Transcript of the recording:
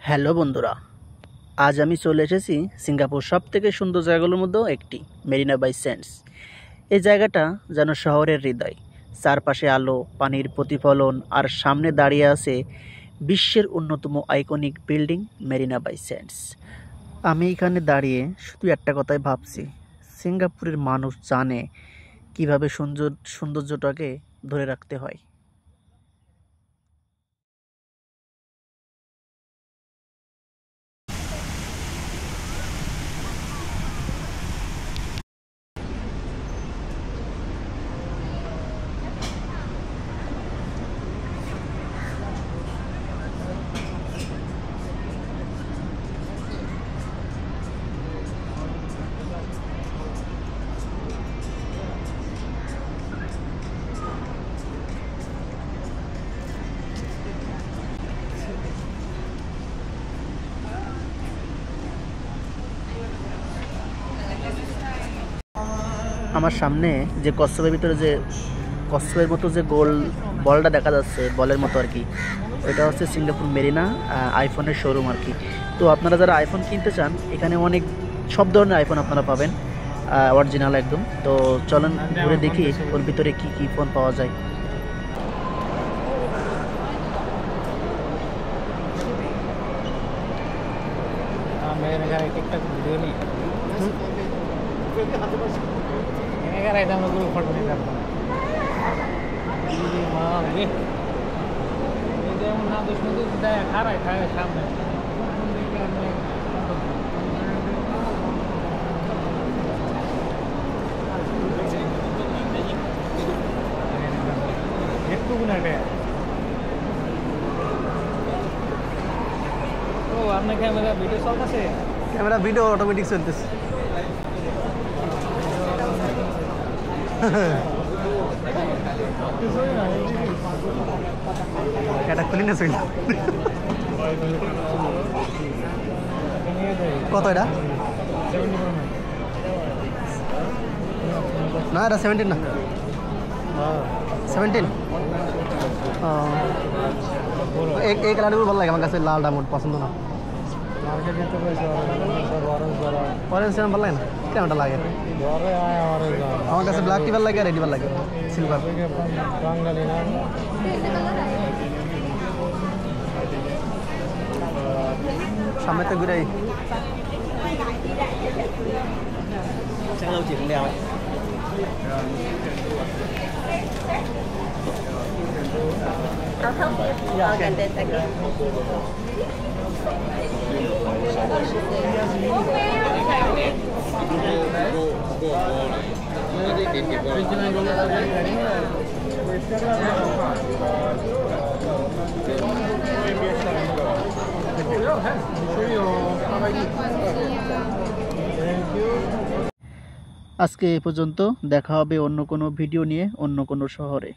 Hello বন্ধুরা, আজ আমি চলে এসেছি সিঙ্গাপুর সবথেকে সুন্দর জায়গাগুলোর মধ্যেও একটি, মেরিনা বাই স্যান্ডস। এই জায়গাটা যেন শহরের হৃদয়। চারপাশে আলো, পানির প্রতিফলন, আর সামনে দাঁড়িয়ে আছে বিশ্বের অন্যতম iconic building Marina Bay Sands. আমি এখানে দাঁড়িয়ে শুধু একটা কথাই ভাবছি, সিঙ্গাপুরের মানুষ জানে কিভাবে সৌন্দর্যটাকে ধরে রাখতে হয়। আমার সামনে যে কচ্ছপের ভিতরে যে কচ্ছপের মতো যে গোল বলটা দেখা যাচ্ছে, বলের মতো আর কি, এটা হচ্ছে সিঙ্গাপুর মেরিনা আইফোনের শোরুম আর কি। তো আপনারা যারা আইফোন কিনতে চান, এখানে অনেক সব ধরনের আইফোন আপনারা পাবেন, অরিজিনাল একদম। তো চলেন ঘুরে দেখি ওর ভিতরে কি কি ফোন পাওয়া যায়। আপনার ক্যামেরা ভিডিও চলতেছে? ক্যামেরা ভিডিও অটোমেটিক চলতেছে। এটা খুলি না চল। কত এটা? না এটা 17 না, 17। এই কালারগুলো ভালো লাগে আমার কাছে, লালটা মোট পছন্দ না। অরেঞ্জ ভালো লাগে না, কেমনটা লাগে আমার কাছে? ব্ল্যাক টি ভালো লাগে আর রেডি ভালো লাগে, সিলভার। সামনে তো ঘুরাই I'll help you. I'll get this again. আজকে এ পর্যন্ত, দেখা হবে অন্য কোনো ভিডিও নিয়ে অন্য কোনো শহরে।